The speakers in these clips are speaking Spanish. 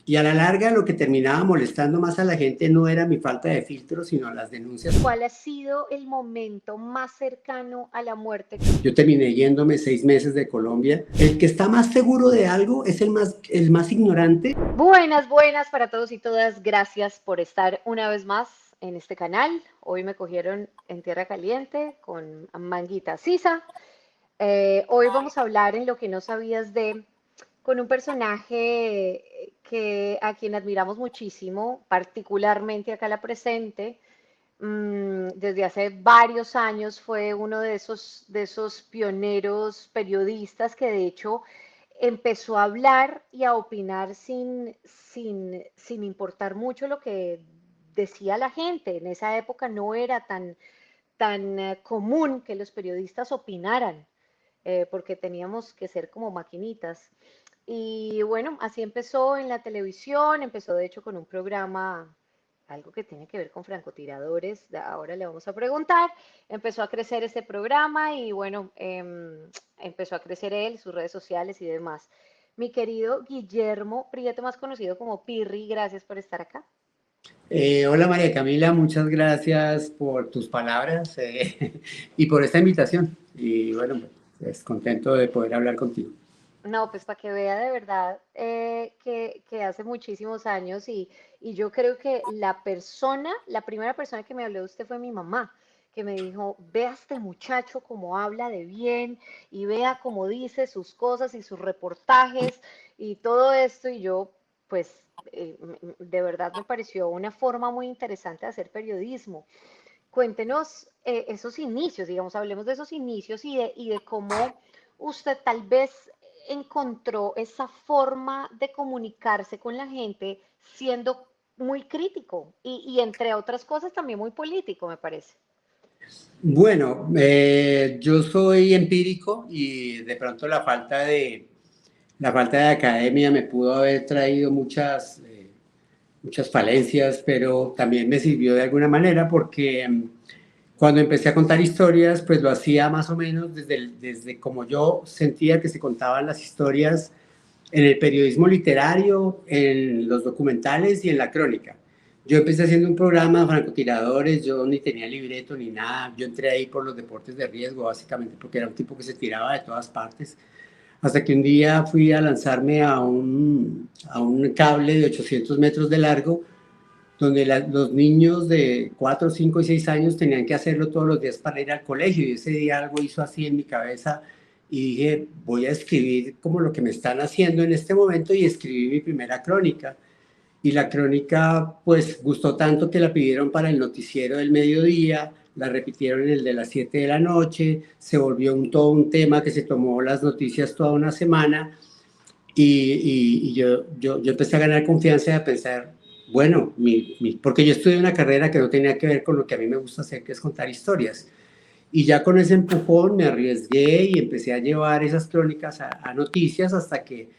Y a la larga lo que terminaba molestando más a la gente no era mi falta de filtro, sino las denuncias. ¿Cuál ha sido el momento más cercano a la muerte? Yo terminé yéndome 6 meses de Colombia. El que está más seguro de algo es el más ignorante. Buenas, buenas para todos y todas. Gracias por estar una vez más en este canal. Hoy me cogieron en tierra caliente con Manguita Sisa. Hoy vamos a hablar en lo que no sabías de con un personaje que a quien admiramos muchísimo, particularmente acá la presente. Desde hace varios años fue uno de esos pioneros periodistas que de hecho empezó a hablar y a opinar sin importar mucho lo que decía la gente. En esa época no era tan común que los periodistas opinaran, porque teníamos que ser como maquinitas. Y bueno, así empezó en la televisión, empezó de hecho con un programa, algo que tiene que ver con francotiradores, ahora le vamos a preguntar. Empezó a crecer este programa y bueno, empezó a crecer él, sus redes sociales y demás. Mi querido Guillermo Prieto, más conocido como Pirri, gracias por estar acá. Hola María Camila, muchas gracias por tus palabras y por esta invitación. Y bueno, pues contento de poder hablar contigo. No, pues para que vea de verdad que hace muchísimos años y yo creo que la primera persona que me habló de usted fue mi mamá, que me dijo, vea este muchacho cómo habla de bien y vea cómo dice sus cosas y sus reportajes y todo esto y yo, pues de verdad me pareció una forma muy interesante de hacer periodismo. Cuéntenos esos inicios, digamos, hablemos de esos inicios y de cómo usted tal vez encontró esa forma de comunicarse con la gente siendo muy crítico y entre otras cosas también muy político, me parece. Bueno, yo soy empírico y de pronto la falta de academia me pudo haber traído muchas falencias, pero también me sirvió de alguna manera porque cuando empecé a contar historias, pues lo hacía más o menos desde como yo sentía que se contaban las historias en el periodismo literario, en los documentales y en la crónica. Yo empecé haciendo un programa, francotiradores, yo ni tenía libreto ni nada, yo entré ahí por los deportes de riesgo, básicamente porque era un tipo que se tiraba de todas partes, hasta que un día fui a lanzarme a un cable de 800 metros de largo, donde los niños de 4, 5 y 6 años tenían que hacerlo todos los días para ir al colegio, y ese día algo hizo así en mi cabeza y dije, voy a escribir como lo que me están haciendo en este momento, y escribí mi primera crónica. Y la crónica pues gustó tanto que la pidieron para el noticiero del mediodía, la repitieron en el de las 7 de la noche, se volvió todo un tema que se tomó las noticias toda una semana, y yo empecé a ganar confianza y a pensar, bueno, porque yo estudié una carrera que no tenía que ver con lo que a mí me gusta hacer, que es contar historias. Y ya con ese empujón me arriesgué y empecé a llevar esas crónicas a noticias, hasta que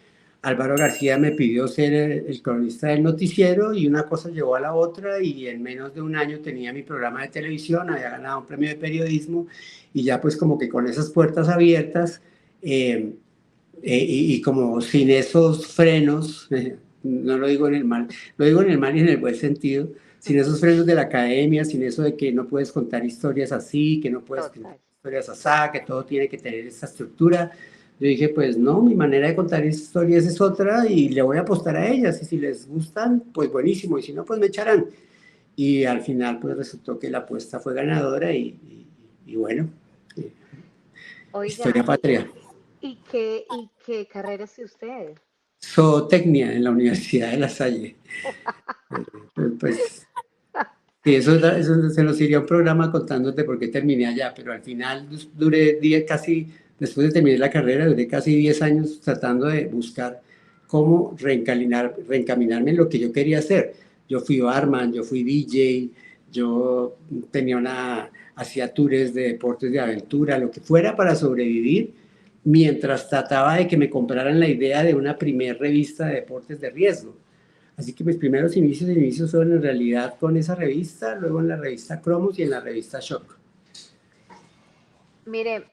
Álvaro García me pidió ser el cronista del noticiero, y una cosa llevó a la otra, y en menos de un año tenía mi programa de televisión, había ganado un premio de periodismo, y ya pues como que con esas puertas abiertas, eh, y como sin esos frenos, no lo digo en el mal, lo digo en el mal y en el buen sentido, sin esos frenos de la academia, sin eso de que no puedes contar historias así, que no puedes contar Total. historias así, que todo tiene que tener esta estructura. Yo dije, pues no, mi manera de contar historias es otra y le voy a apostar a ellas, y si les gustan, pues buenísimo, y si no, pues me echarán. Y al final, pues resultó que la apuesta fue ganadora, y bueno, eh, Oiga, historia patria. ¿y qué carrera es usted? Zootecnia en la Universidad de La Salle. Pues sí, eso se nos iría un programa contándote por qué terminé allá, pero al final duré casi, después de terminar la carrera, duré casi 10 años tratando de buscar cómo reencaminarme en lo que yo quería hacer. Yo fui barman, yo fui DJ, yo hacía tours de deportes de aventura, lo que fuera para sobrevivir, mientras trataba de que me compraran la idea de una primer revista de deportes de riesgo. Así que mis primeros inicios fueron en realidad con esa revista, luego en la revista Cromos y en la revista Shock. Mire,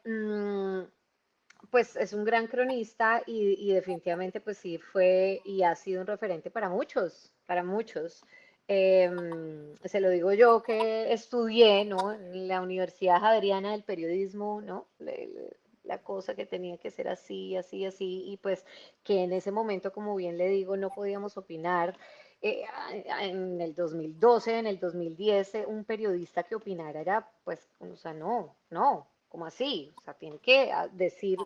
pues es un gran cronista y definitivamente pues sí fue y ha sido un referente para muchos, para muchos. Se lo digo yo que estudié, ¿no? En la Universidad Javeriana del Periodismo, ¿no? La cosa que tenía que ser así, así, así, y pues que en ese momento, como bien le digo, no podíamos opinar. En el 2012, en el 2010, un periodista que opinara era, pues, o sea, no, no, ¿cómo así? O sea, tiene que decir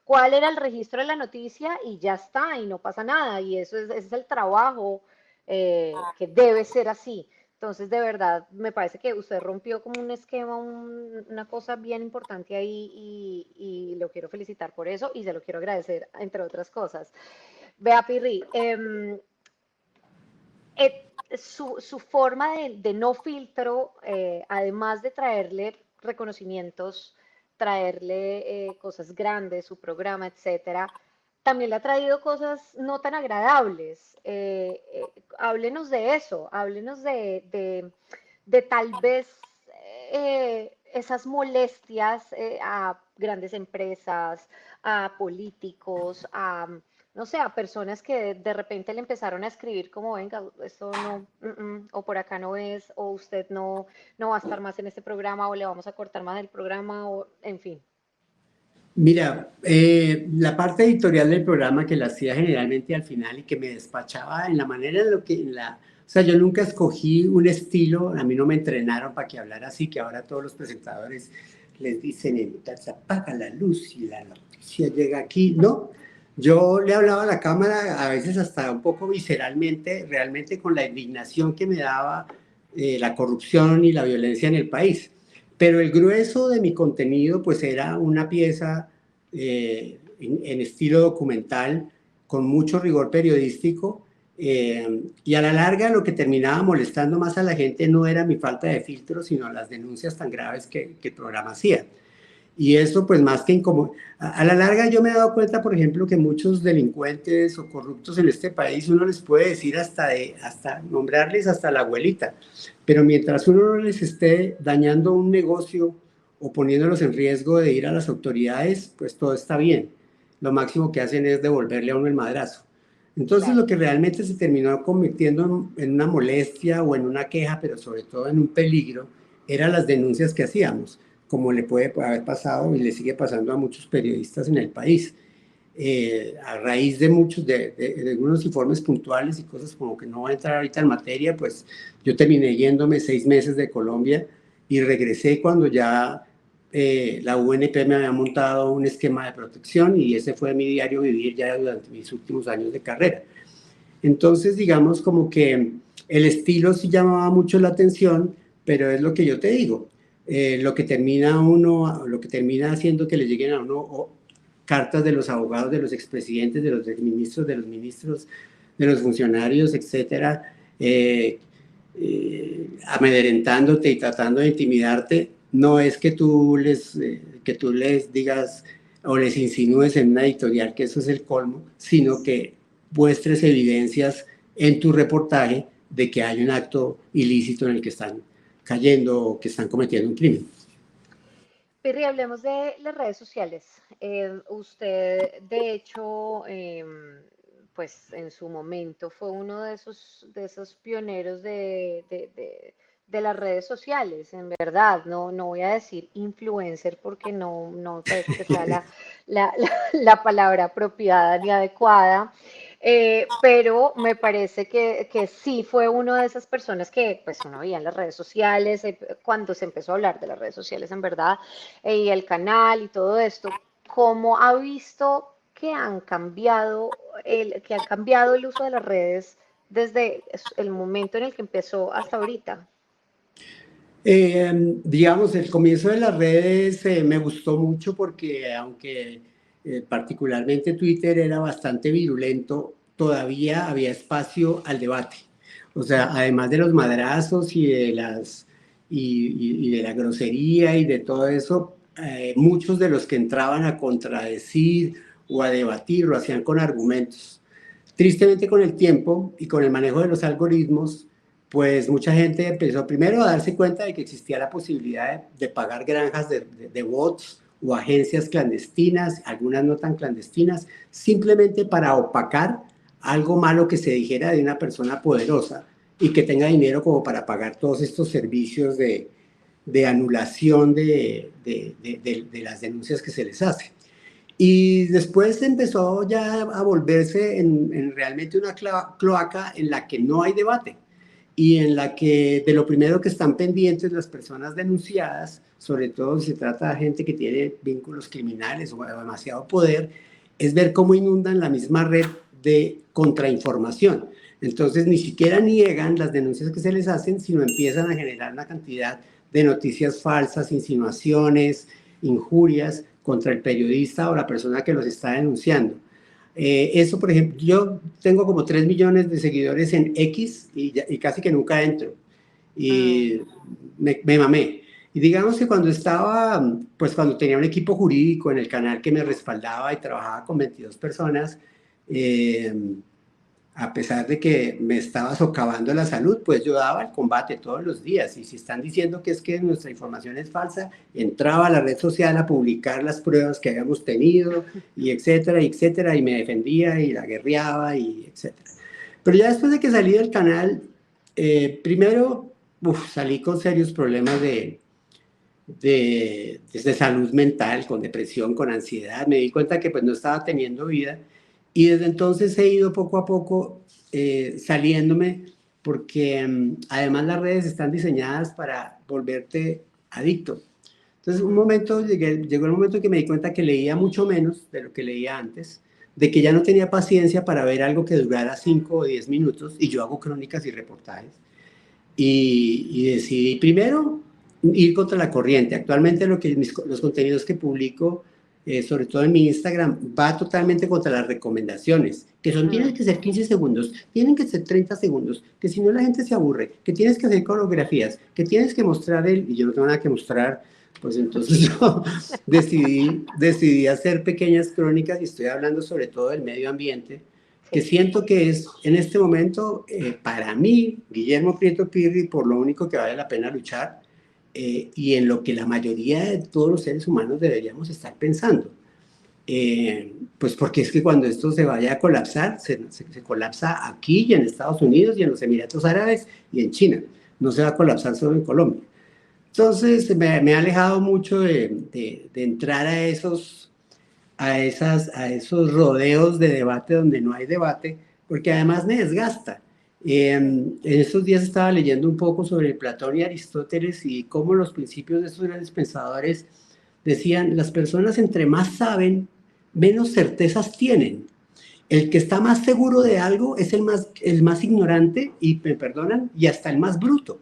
cuál era el registro de la noticia y ya está, y no pasa nada, y eso ese es el trabajo que debe ser así. Entonces, de verdad, me parece que usted rompió como un esquema, una cosa bien importante ahí y lo quiero felicitar por eso y se lo quiero agradecer, entre otras cosas. Vea, Pirri, su forma de no filtro, además de traerle reconocimientos, traerle cosas grandes, su programa, etcétera, también le ha traído cosas no tan agradables. Háblenos de eso, háblenos de tal vez esas molestias a grandes empresas, a políticos, a no sé, a personas que de repente le empezaron a escribir como, venga, esto no, o por acá no es, o usted no, no va a estar más en este programa, o le vamos a cortar más del programa, o en fin. Mira, la parte editorial del programa que la hacía generalmente al final y que me despachaba en la manera en lo que, o sea, yo nunca escogí un estilo, a mí no me entrenaron para que hablara así, que ahora todos los presentadores les dicen, se apaga la luz y la noticia llega aquí, no. Yo le hablaba a la cámara a veces hasta un poco visceralmente, realmente con la indignación que me daba la corrupción y la violencia en el país. Pero el grueso de mi contenido pues era una pieza en estilo documental con mucho rigor periodístico y a la larga lo que terminaba molestando más a la gente no era mi falta de filtro, sino las denuncias tan graves que el programa hacía. Y eso, pues más que incómodo. A la larga yo me he dado cuenta, por ejemplo, que muchos delincuentes o corruptos en este país, uno les puede decir hasta nombrarles hasta la abuelita, pero mientras uno no les esté dañando un negocio o poniéndolos en riesgo de ir a las autoridades, pues todo está bien. Lo máximo que hacen es devolverle a uno el madrazo. Entonces Claro. lo que realmente se terminó convirtiendo en una molestia o en una queja, pero sobre todo en un peligro, eran las denuncias que hacíamos, como le puede haber pasado y le sigue pasando a muchos periodistas en el país. A raíz de muchos, de algunos informes puntuales y cosas como que no voy a entrar ahorita en materia, pues yo terminé yéndome 6 meses de Colombia y regresé cuando ya la UNP me había montado un esquema de protección y ese fue mi diario vivir ya durante mis últimos años de carrera. Entonces, digamos como que el estilo sí llamaba mucho la atención, pero es lo que yo te digo, lo que termina haciendo que le lleguen a uno cartas de los abogados, de los expresidentes, de los exministros, de los ministros, de los funcionarios, etcétera, amedrentándote y tratando de intimidarte, no es que tú les digas o les insinúes en una editorial que eso es el colmo, sino que muestres evidencias en tu reportaje de que hay un acto ilícito en el que están cayendo o que están cometiendo un crimen. Pirri, hablemos de las redes sociales. Usted, de hecho, pues en su momento fue uno de esos pioneros de las redes sociales, en verdad. No, no voy a decir influencer porque no, no parece que sea la palabra apropiada ni adecuada. Pero me parece que sí fue una de esas personas que pues uno veía en las redes sociales, cuando se empezó a hablar de las redes sociales en verdad, y el canal y todo esto, ¿cómo ha visto que ha cambiado el uso de las redes desde el momento en el que empezó hasta ahorita? Digamos, el comienzo de las redes me gustó mucho porque aunque particularmente Twitter era bastante virulento, todavía había espacio al debate. O sea, además de los madrazos y de la grosería y de todo eso, muchos de los que entraban a contradecir o a debatir lo hacían con argumentos. Tristemente con el tiempo y con el manejo de los algoritmos, pues mucha gente empezó primero a darse cuenta de que existía la posibilidad de pagar granjas de bots o agencias clandestinas, algunas no tan clandestinas, simplemente para opacar algo malo que se dijera de una persona poderosa y que tenga dinero como para pagar todos estos servicios de anulación de las denuncias que se les hace. Y después empezó ya a volverse en realmente una cloaca en la que no hay debate y en la que de lo primero que están pendientes las personas denunciadas, sobre todo si se trata de gente que tiene vínculos criminales o demasiado poder, es ver cómo inundan la misma red de contrainformación. Entonces ni siquiera niegan las denuncias que se les hacen, sino empiezan a generar una cantidad de noticias falsas, insinuaciones, injurias contra el periodista o la persona que los está denunciando. Eso, por ejemplo, yo tengo como 3 millones de seguidores en X y casi que nunca entro. Y me mamé. Y digamos que cuando estaba, pues cuando tenía un equipo jurídico en el canal que me respaldaba y trabajaba con 22 personas, a pesar de que me estaba socavando la salud, pues yo daba el combate todos los días. Y si están diciendo que es que nuestra información es falsa, entraba a la red social a publicar las pruebas que habíamos tenido, y etcétera, y me defendía y la guerreaba, y etcétera. Pero ya después de que salí del canal, primero salí con serios problemas de salud mental, con depresión, con ansiedad. Me di cuenta que pues no estaba teniendo vida. Y desde entonces he ido poco a poco saliéndome porque además las redes están diseñadas para volverte adicto. Entonces llegó el momento que me di cuenta que leía mucho menos de lo que leía antes, de que ya no tenía paciencia para ver algo que durara 5 o 10 minutos, y yo hago crónicas y reportajes. Y decidí primero ir contra la corriente. Actualmente los contenidos que publico, sobre todo en mi Instagram, va totalmente contra las recomendaciones, que son, tienen que ser 15 segundos, tienen que ser 30 segundos, que si no la gente se aburre, que tienes que hacer coreografías, que tienes que mostrar y yo no tengo nada que mostrar. Pues entonces yo decidí hacer pequeñas crónicas y estoy hablando sobre todo del medio ambiente, que siento que es en este momento, para mí, Guillermo Prieto Pirri, por lo único que vale la pena luchar, y en lo que la mayoría de todos los seres humanos deberíamos estar pensando. Pues porque es que cuando esto se vaya a colapsar, se colapsa aquí y en Estados Unidos y en los Emiratos Árabes y en China. No se va a colapsar solo en Colombia. Entonces me ha alejado mucho de entrar a esos rodeos de debate donde no hay debate, porque además me desgasta. En estos días estaba leyendo un poco sobre Platón y Aristóteles y cómo los principios de estos grandes pensadores decían: las personas entre más saben, menos certezas tienen. El que está más seguro de algo es el más ignorante, y me perdonan, y hasta el más bruto,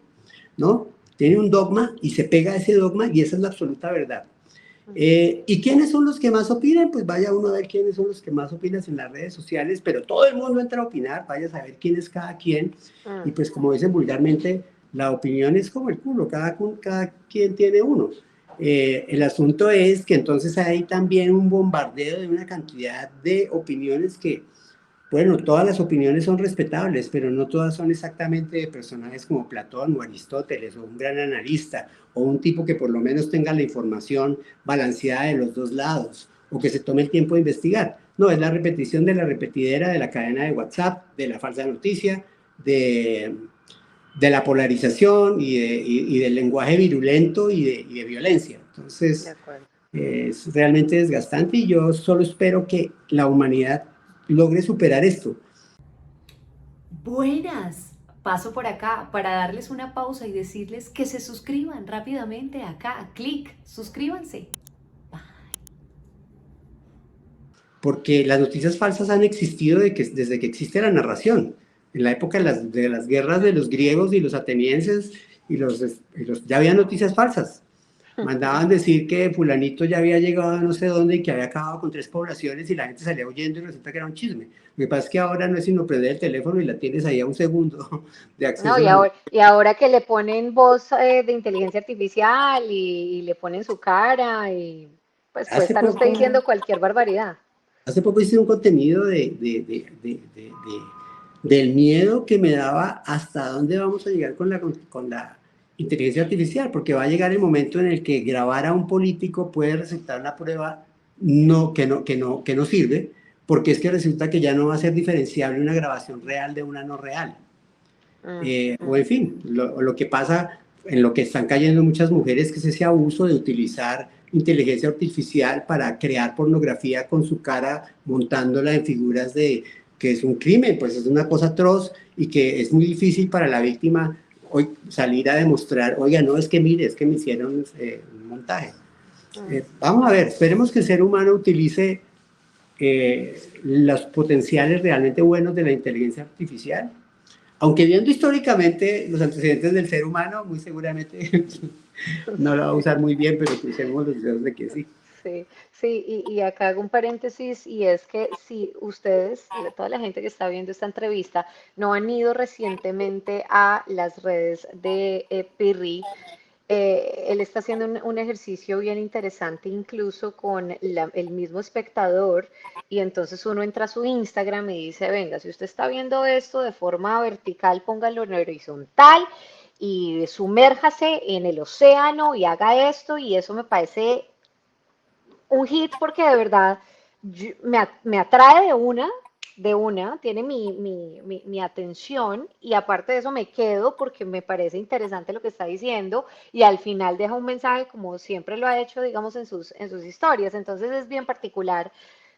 ¿no? Tiene un dogma y se pega a ese dogma, y esa es la absoluta verdad. ¿Y quiénes son los que más opinan? Pues vaya uno a ver quiénes son los que más opinan en las redes sociales, pero todo el mundo entra a opinar, vaya a saber quién es cada quien. Y pues, como dicen vulgarmente, la opinión es como el culo, cada quien tiene uno. El asunto es que entonces hay también un bombardeo de una cantidad de opiniones que, bueno, todas las opiniones son respetables, pero no todas son exactamente de personajes como Platón o Aristóteles, o un gran analista, o un tipo que por lo menos tenga la información balanceada de los dos lados, o que se tome el tiempo de investigar. No, es la repetición de la repetidera de la cadena de WhatsApp, de la falsa noticia, de la polarización y del lenguaje virulento y de violencia. Entonces, es realmente desgastante, y yo solo espero que la humanidad logre superar esto. Buenas, paso por acá para darles una pausa y decirles que se suscriban rápidamente acá, clic, suscríbanse. Bye. Porque las noticias falsas han existido desde que existe la narración. En la época de las guerras de los griegos y los atenienses, ya había noticias falsas. Mandaban decir que fulanito ya había llegado a no sé dónde y que había acabado con 3 poblaciones, y la gente salía huyendo y resulta que era un chisme. Lo que pasa es que ahora no es sino prender el teléfono y la tienes ahí a un segundo de acceso. No, y ahora que le ponen voz de inteligencia artificial y le ponen su cara, y pues puede estar usted diciendo cualquier barbaridad. Hace poco hice un contenido del miedo que me daba hasta dónde vamos a llegar con la inteligencia artificial, porque va a llegar el momento en el que grabar a un político puede resultar una prueba que no sirve, porque es que resulta que ya no va a ser diferenciable una grabación real de una no real. O en fin, lo que pasa, en lo que están cayendo muchas mujeres, que es ese abuso de utilizar inteligencia artificial para crear pornografía con su cara, montándola en figuras de que es un crimen, pues es una cosa atroz y que es muy difícil para la víctima hoy salir a demostrar, oiga, no, es que mire, es que me hicieron un montaje. Vamos a ver, esperemos que el ser humano utilice los potenciales realmente buenos de la inteligencia artificial, aunque viendo históricamente los antecedentes del ser humano, muy seguramente no lo va a usar muy bien, pero crucemos los dedos de que sí. Sí, sí, y acá hago un paréntesis y es que si ustedes, toda la gente que está viendo esta entrevista, no han ido recientemente a las redes de Pirri, él está haciendo un ejercicio bien interesante incluso con el mismo espectador y entonces uno entra a su Instagram y dice, venga, si usted está viendo esto de forma vertical, póngalo en horizontal y sumérjase en el océano y haga esto y eso me parece un hit porque de verdad me atrae de una, tiene mi atención y aparte de eso me quedo porque me parece interesante lo que está diciendo y al final deja un mensaje como siempre lo ha hecho, digamos, en sus historias. Entonces es bien particular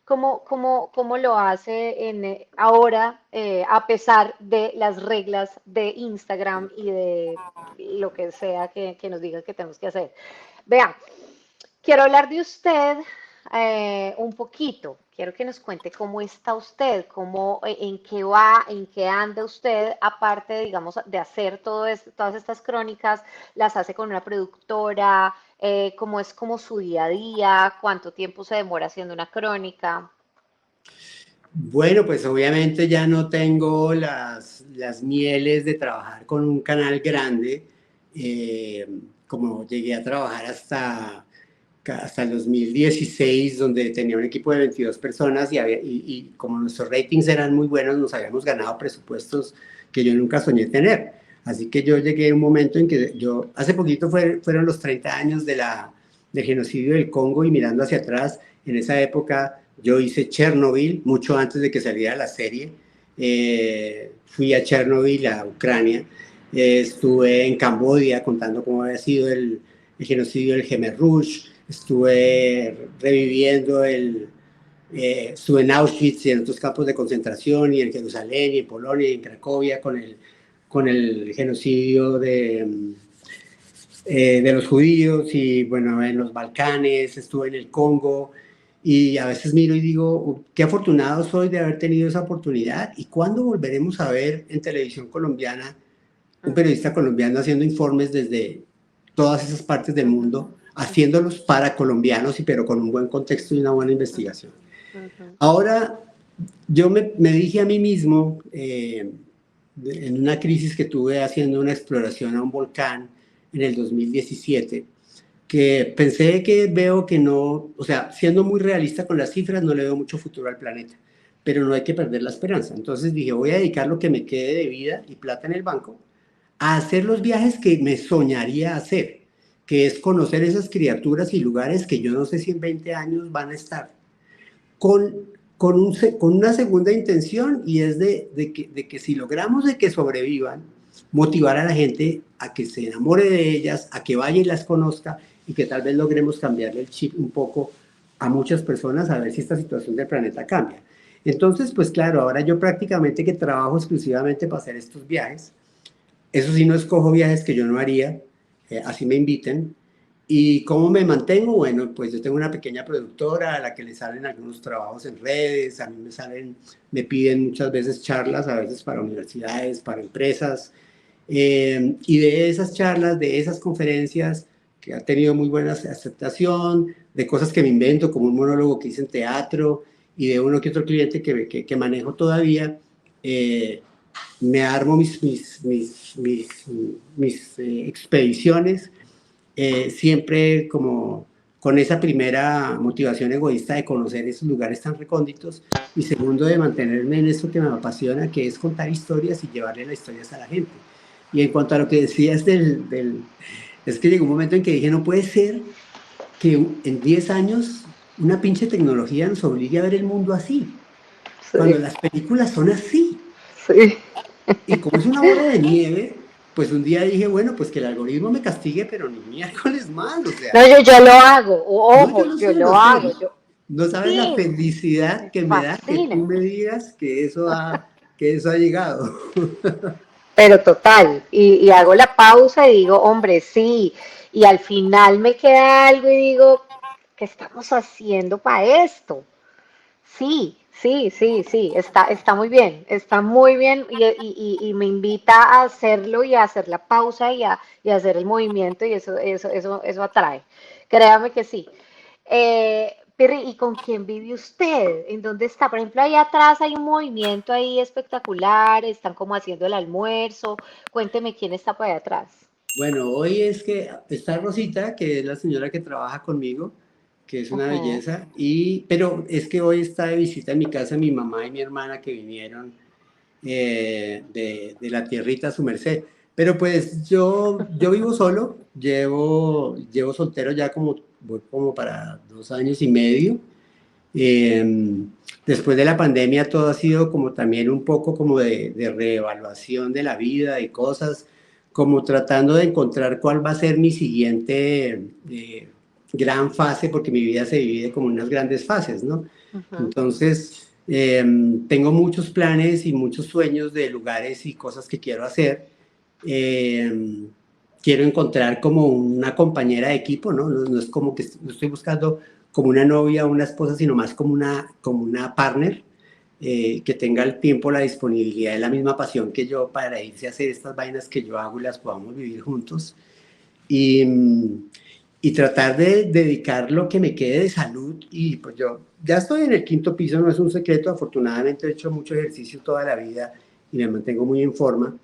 cómo lo hace ahora, a pesar de las reglas de Instagram y de lo que sea que nos digan que tenemos que hacer. Vean, quiero hablar de usted un poquito. Quiero que nos cuente cómo está usted, en qué va, en qué anda usted, aparte, digamos, de hacer todas estas crónicas, las hace con una productora, cómo es como su día a día, cuánto tiempo se demora haciendo una crónica. Bueno, pues obviamente ya no tengo las mieles de trabajar con un canal grande, eh, como llegué a trabajar hasta el 2016, donde tenía un equipo de 22 personas y como nuestros ratings eran muy buenos, nos habíamos ganado presupuestos que yo nunca soñé tener. Así que yo llegué a un momento en que hace poquito fueron los 30 años del genocidio del Congo y mirando hacia atrás, en esa época yo hice Chernobyl, mucho antes de que saliera la serie. Fui a Chernobyl, a Ucrania. Estuve en Camboya contando cómo había sido el genocidio del Khmer Rouge. Estuve reviviendo estuve en Auschwitz y en otros campos de concentración, y en Jerusalén, y en Polonia, y en Cracovia, con el genocidio de los judíos, y bueno, en los Balcanes, estuve en el Congo, y a veces miro y digo, qué afortunado soy de haber tenido esa oportunidad, y cuándo volveremos a ver en televisión colombiana un periodista colombiano haciendo informes desde todas esas partes del mundo, haciéndolos para colombianos, pero con un buen contexto y una buena investigación. Ahora, yo me dije a mí mismo, en una crisis que tuve haciendo una exploración a un volcán en el 2017, que pensé que veo que no, o sea, siendo muy realista con las cifras, no le veo mucho futuro al planeta, pero no hay que perder la esperanza. Entonces dije, voy a dedicar lo que me quede de vida y plata en el banco a hacer los viajes que me soñaría hacer, que es conocer esas criaturas y lugares que yo no sé si en 20 años van a estar, con una segunda intención, y es de que si logramos de que sobrevivan, motivar a la gente a que se enamore de ellas, a que vaya y las conozca, y que tal vez logremos cambiarle el chip un poco a muchas personas, a ver si esta situación del planeta cambia. Entonces, pues claro, ahora yo prácticamente que trabajo exclusivamente para hacer estos viajes. Eso sí, no escojo viajes que yo no haría, así me inviten. ¿Y cómo me mantengo? Bueno, pues yo tengo una pequeña productora a la que le salen algunos trabajos en redes, a mí me piden muchas veces charlas, a veces para universidades, para empresas, y de esas charlas, de esas conferencias, que ha tenido muy buena aceptación, de cosas que me invento, como un monólogo que hice en teatro, y de uno que otro cliente que manejo todavía, me armo mis expediciones, siempre como con esa primera motivación egoísta de conocer esos lugares tan recónditos, y segundo, de mantenerme en esto que me apasiona, que es contar historias y llevarle las historias a la gente. Y en cuanto a lo que decías es que llegó un momento en que dije, no puede ser que en 10 años una pinche tecnología nos obligue a ver el mundo así, cuando Sí, las películas son así. sí. Y como es una bola de nieve, pues un día dije, bueno, pues que el algoritmo me castigue, pero ni miércoles más, o sea, No, yo lo hago, no, yo ojo, lo yo sé, lo lo sé. hago, yo No sabes la sí, felicidad me que me da que tú fascina, me digas que eso ha llegado. pero total, y hago la pausa y digo, hombre, sí, y al final me queda algo y digo, ¿qué estamos haciendo para esto? Sí, sí, sí, sí, está muy bien y me invita a hacerlo y a hacer la pausa y a hacer el movimiento y eso atrae. Créame que sí. Pirri, ¿y con quién vive usted? ¿En dónde está? Por ejemplo, ahí atrás hay un movimiento ahí espectacular, están como haciendo el almuerzo. Cuénteme quién está por ahí atrás. Bueno, hoy es que está Rosita, que es la señora que trabaja conmigo, que es una Ujú. belleza, pero es que hoy está de visita en mi casa mi mamá y mi hermana que vinieron de la tierrita a su merced. Pero pues yo vivo solo, llevo soltero ya voy como para 2 años y medio. Eh, Después de la pandemia todo ha sido como también un poco como de reevaluación de la vida y cosas, como tratando de encontrar cuál va a ser mi siguiente gran fase, porque mi vida se divide como en unas grandes fases, ¿no? Ujú. Entonces, tengo muchos planes y muchos sueños de lugares y cosas que quiero hacer. Eh, Quiero encontrar como una compañera de equipo, ¿no? No es como que no estoy buscando como una novia o una esposa, sino más como una partner que tenga el tiempo, la disponibilidad y la misma pasión que yo para irse a hacer estas vainas que yo hago y las podamos vivir juntos. Y, y tratar de dedicar lo que me quede de salud. Y pues yo ya estoy en el quinto piso, no es un secreto, afortunadamente he hecho mucho ejercicio toda la vida y me mantengo muy en forma.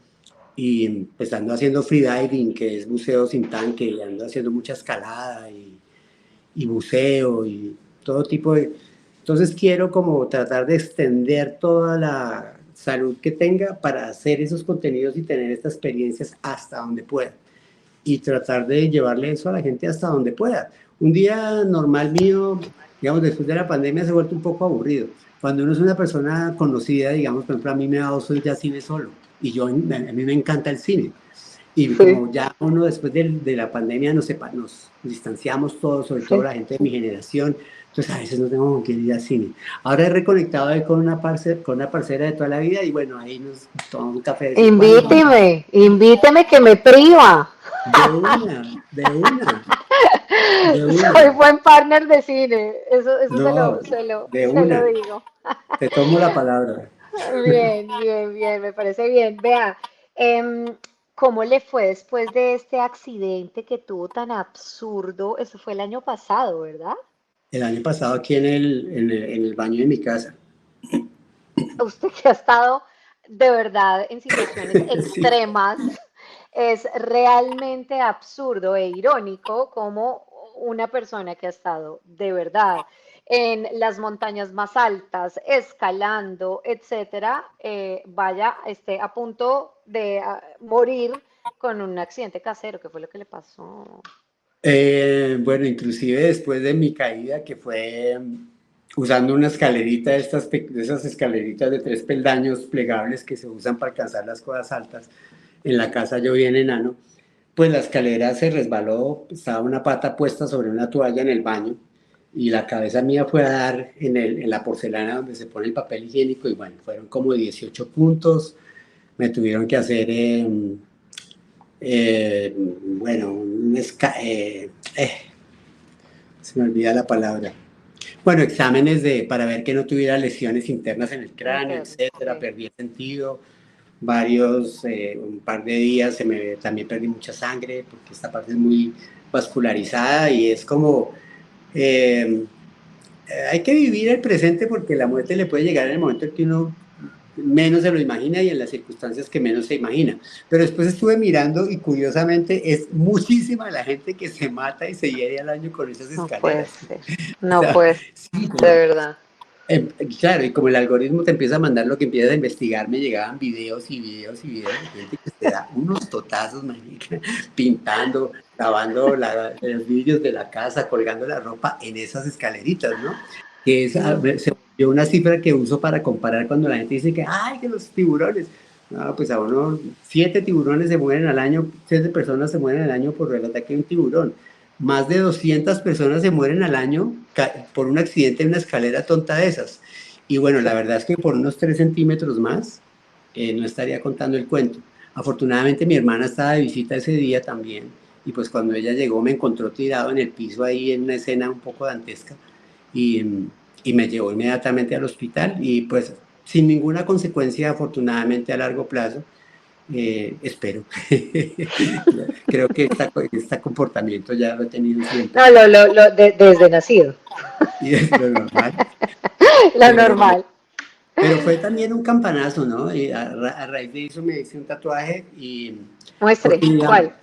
Y pues ando haciendo freediving, que es buceo sin tanque, y ando haciendo mucha escalada y buceo y todo tipo de... Entonces quiero como tratar de extender toda la salud que tenga para hacer esos contenidos y tener estas experiencias hasta donde pueda. Y tratar de llevarle eso a la gente hasta donde pueda. Un día normal mío, digamos, después de la pandemia se ha vuelto un poco aburrido. Cuando uno es una persona conocida, digamos, por ejemplo, a mí me ha dado soy ya cine solo. Y a mí me encanta el cine. Y Sí, como ya uno después de la pandemia nos distanciamos todos, sobre todo sí. la gente de mi generación, entonces a veces no tengo con quién ir al cine. Ahora he reconectado ahí con una parcera de toda la vida y bueno, ahí nos tomamos un café de vez en cuando. Invíteme que me priva. De una, de una, de Soy una. buen partner de cine, eso No, de se lo una. digo. Te tomo la palabra. Bien, bien, bien, me parece bien. Vea, em, ¿cómo le fue después de este accidente que tuvo tan absurdo? Eso fue el año pasado, ¿verdad? El año pasado aquí en el baño de mi casa. Usted que ha estado de verdad en situaciones Sí. extremas, es realmente absurdo e irónico como una persona que ha estado de verdad en las montañas más altas, escalando, etcétera, vaya, esté a punto de morir con un accidente casero. ¿Qué fue lo que le pasó? Bueno, inclusive después de mi caída, que fue usando una escalerita, de esas escaleritas de 3 peldaños plegables que se usan para alcanzar las cosas altas, en la casa yo bien enano, pues la escalera se resbaló, estaba una pata puesta sobre una toalla en el baño y la cabeza mía fue a dar en la porcelana donde se pone el papel higiénico y bueno, fueron como 18 puntos, me tuvieron que hacer bueno, se me olvida la palabra. Bueno, exámenes para ver que no tuviera lesiones internas en el cráneo, Interno, etcétera. sí. Perdí el sentido. Un par de días, también perdí mucha sangre porque esta parte es muy vascularizada y es como, eh, hay que vivir el presente porque la muerte le puede llegar en el momento en que uno menos se lo imagina y en las circunstancias que menos se imagina. Pero después estuve mirando y curiosamente es muchísima la gente que se mata y se hiere al año con esas No puede escaleras. ser, O no sea, puede ser, sí, de verdad. Claro, y como el algoritmo te empieza a mandar lo que empiezas a investigar, me llegaban videos y videos y videos de gente que te da unos totazos, marica, pintando, grabando los vídeos de la casa, colgando la ropa en esas escaleritas, ¿no? Que es, Sí. se volvió una cifra que uso para comparar cuando la gente dice que, ay, que los tiburones. No, pues a uno, 7 tiburones se mueren al año, 7 personas se mueren al año por el ataque de un tiburón. Más de 200 personas se mueren al año por un accidente en una escalera tonta de esas. Y bueno, la Sí. verdad es que por unos 3 centímetros más no estaría contando el cuento. Afortunadamente mi hermana estaba de visita ese día también y pues cuando ella llegó me encontró tirado en el piso ahí en una escena un poco dantesca y, y me llevó inmediatamente al hospital y pues sin ninguna consecuencia afortunadamente a largo plazo. Espero. Creo que este comportamiento ya lo he tenido siempre No, desde nacido. y es lo normal, Lo pero, normal. pero fue también un campanazo, ¿no? Y a raíz de eso me hice un tatuaje y Muestre, porque digamos, ¿cuál?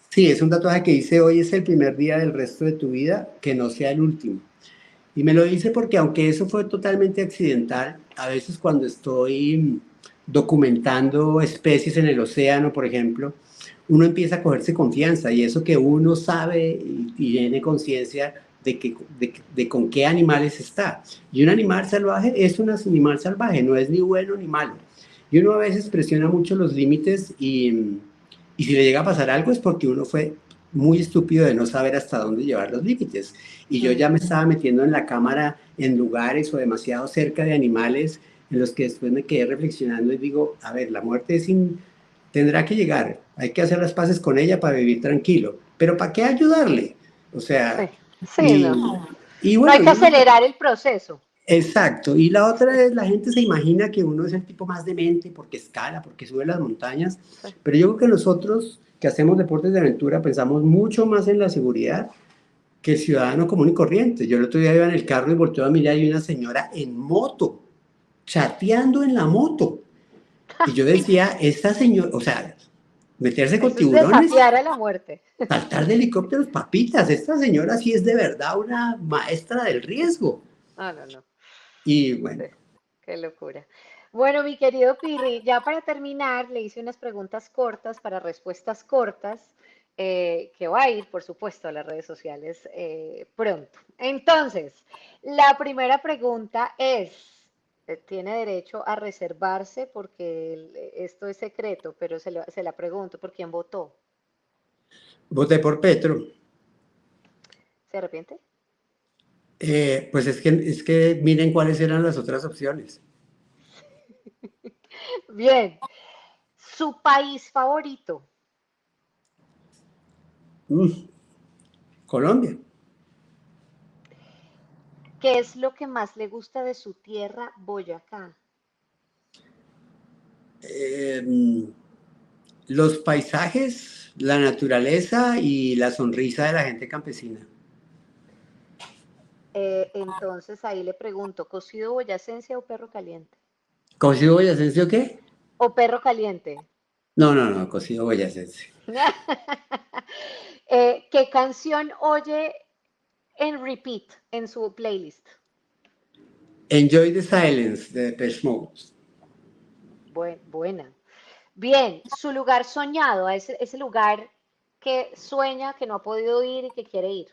sí, es un tatuaje que hice hoy, es el primer día del resto de tu vida, que no sea el último. Y me lo hice porque aunque eso fue totalmente accidental, a veces cuando estoy documentando especies en el océano, por ejemplo, uno empieza a cogerse confianza y eso que uno sabe y tiene conciencia de con qué animales está. Y un animal salvaje es un animal salvaje, no es ni bueno ni malo. Y uno a veces presiona mucho los límites y si le llega a pasar algo es porque uno fue muy estúpido de no saber hasta dónde llevar los límites. Y yo Mm. ya me estaba metiendo en la cámara en lugares o demasiado cerca de animales en los que después me quedé reflexionando y digo, a ver, la muerte tendrá que llegar, hay que hacer las paces con ella para vivir tranquilo, pero ¿para qué ayudarle? O Sí, sea, sí, y, no. y No hay bueno, que acelerar el proceso. exacto, y la otra es, la gente se imagina que uno es el tipo más demente porque escala, porque sube las montañas, Sí. pero yo creo que nosotros que hacemos deportes de aventura pensamos mucho más en la seguridad que el ciudadano común y corriente. Yo el otro día iba en el carro y volteó a mirar y hay una señora en moto, chateando en la moto. Y yo decía, esta señora, o sea, meterse con Eso es tiburones, desafiar a la muerte. saltar de helicópteros, papitas, esta señora sí es de verdad una maestra del riesgo. No, no, no. Y Sí, bueno, qué locura. Bueno, mi querido Pirri, ya para terminar, le hice unas preguntas cortas para respuestas cortas, que va a ir, por supuesto, a las redes sociales pronto. Entonces, la primera pregunta es, tiene derecho a reservarse porque esto es secreto, pero se la pregunto, ¿por quién votó? voté por Petro. ¿Se arrepiente? Pues es que miren cuáles eran las otras opciones. Bien. ¿Su país favorito? Mm, Colombia. ¿Qué es lo que más le gusta de su tierra, Boyacá? Eh, los paisajes, la naturaleza y la sonrisa de la gente campesina. Entonces ahí le pregunto, ¿cocido boyacense o perro caliente? ¿Cocido boyacense o qué? ¿O perro caliente? No, no, no, cocido boyacense. ¿Qué canción oye en repeat en su playlist? Enjoy the Silence de Depeche Mode. Buena. Bien, su lugar soñado, ese lugar que sueña, que no ha podido ir y que quiere ir.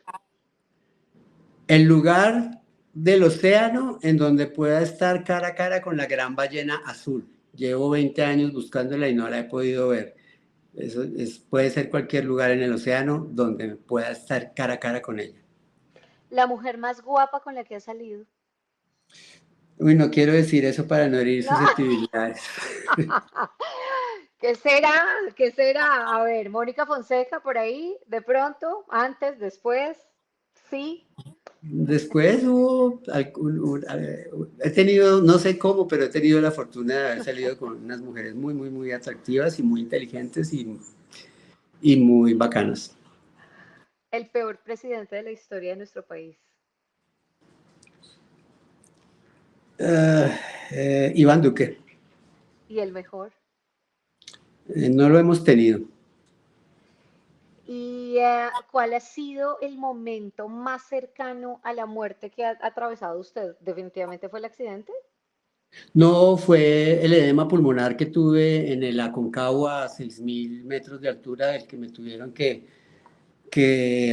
El lugar del océano en donde pueda estar cara a cara con la gran ballena azul. Llevo 20 años buscándola y no la he podido ver. Puede ser cualquier lugar en el océano donde pueda estar cara a cara con ella. La mujer más guapa con la que ha salido. Uy, no quiero decir eso para no herir susceptibilidades. ¿Qué será? ¿Qué será? A ver, Mónica Fonseca por ahí, de pronto, antes, después, sí. Después he tenido, no sé cómo, pero he tenido la fortuna de haber salido con unas mujeres muy, muy, muy atractivas y muy inteligentes y muy bacanas. El peor presidente de la historia de nuestro país. Ah, Iván Duque, Y el mejor. no lo hemos tenido. Y ¿cuál ha sido el momento más cercano a la muerte que ha atravesado usted? ¿Definitivamente fue el accidente? No, fue el edema pulmonar que tuve en el Aconcagua a 6.000 metros de altura, del que me tuvieron que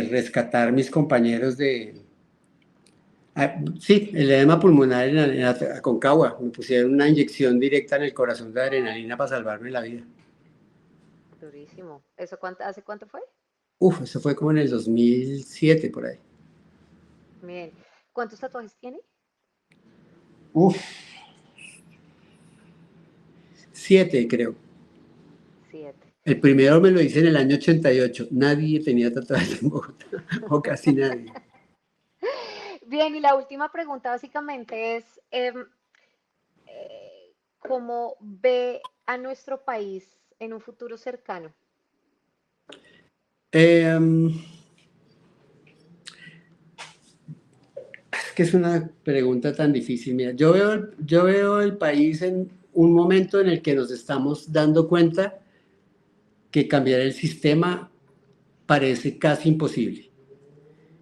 rescatar mis compañeros de... sí, el edema pulmonar en Aconcagua. Me pusieron una inyección directa en el corazón de adrenalina para salvarme la vida. Durísimo. ¿Hace cuánto fue? Uf, eso fue como en el 2007, por ahí. Bien. ¿Cuántos tatuajes tiene? Uf, 7 creo. 7. El primero me lo hice en el año 88. Nadie tenía tatuajes en Bogotá, o casi nadie. Bien, y la última pregunta básicamente es, ¿cómo ve a nuestro país en un futuro cercano? Em, es que es una pregunta tan difícil. Mira, yo veo el país en un momento en el que nos estamos dando cuenta que cambiar el sistema parece casi imposible.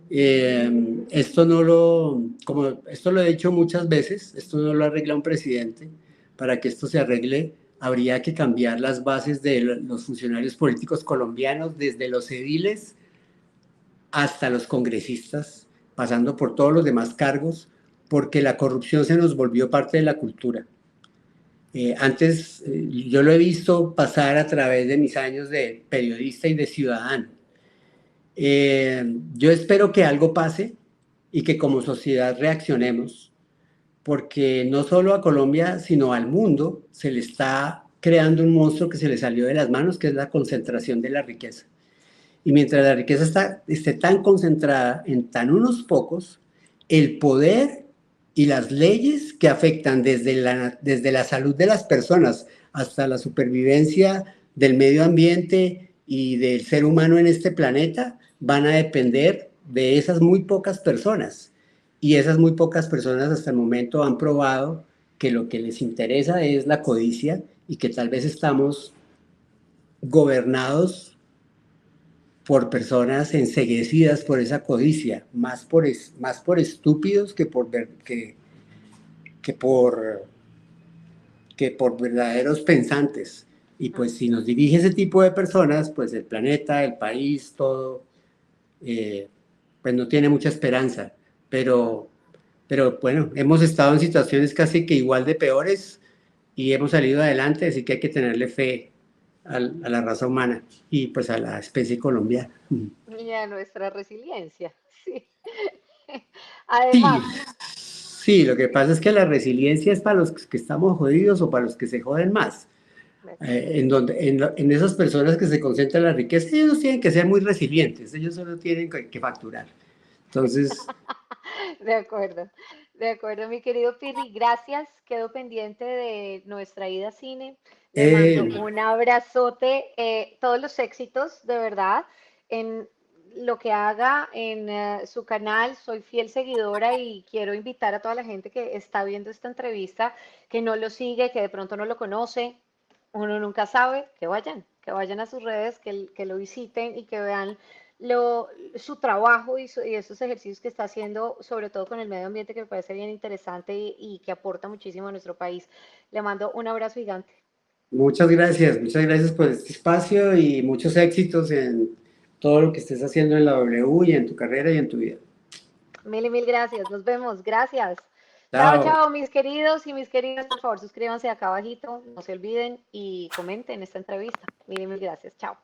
Esto lo he dicho muchas veces, esto no lo arregla un presidente. Para que esto se arregle, habría que cambiar las bases de los funcionarios políticos colombianos, desde los ediles hasta los congresistas, pasando por todos los demás cargos, porque la corrupción se nos volvió parte de la cultura. Antes, yo lo he visto pasar a través de mis años de periodista y de ciudadano. Yo espero que algo pase y que como sociedad reaccionemos, porque no solo a Colombia, sino al mundo se le está creando un monstruo que se le salió de las manos, que es la concentración de la riqueza. Y mientras la riqueza esté tan concentrada en tan unos pocos, el poder y las leyes que afectan desde la salud de las personas hasta la supervivencia del medio ambiente y del ser humano en este planeta van a depender de esas muy pocas personas. Y esas muy pocas personas hasta el momento han probado que lo que les interesa es la codicia y que tal vez estamos gobernados por personas enceguecidas por esa codicia, más por estúpidos que por, que por verdaderos pensantes. Y pues si nos dirige ese tipo de personas, pues el planeta, el país, todo, pues no tiene mucha esperanza. Pero bueno, hemos estado en situaciones casi que igual de peores y hemos salido adelante, así que hay que tenerle fe a la raza humana y pues a la especie colombiana. Y a nuestra resiliencia, sí. Sí, Además, sí, lo que pasa es que la resiliencia es para los que estamos jodidos o para los que se joden más. de acuerdo. En esas personas que se concentra la riqueza, ellos no tienen que ser muy resilientes, ellos solo tienen que facturar. Entonces, De acuerdo, mi querido Pirri, gracias. Quedo pendiente de nuestra ida a cine. Le mando eh, un abrazote, todos los éxitos, de verdad, en lo que haga en su canal. Soy fiel seguidora y quiero invitar a toda la gente que está viendo esta entrevista, que no lo sigue, que de pronto no lo conoce, uno nunca sabe, que vayan a sus redes, que lo visiten y que vean lo, su trabajo y esos ejercicios que está haciendo, sobre todo con el medio ambiente, que me parece bien interesante y que aporta muchísimo a nuestro país. Le mando un abrazo gigante. muchas gracias por este espacio y muchos éxitos en todo lo que estés haciendo en la W y en tu carrera y en tu vida. Mil y mil gracias. Nos vemos. Gracias. Chao, Chao. chao, mis queridos y mis queridas. Por favor, suscríbanse acá abajito. No se olviden y comenten esta entrevista. Mil y mil gracias. Chao.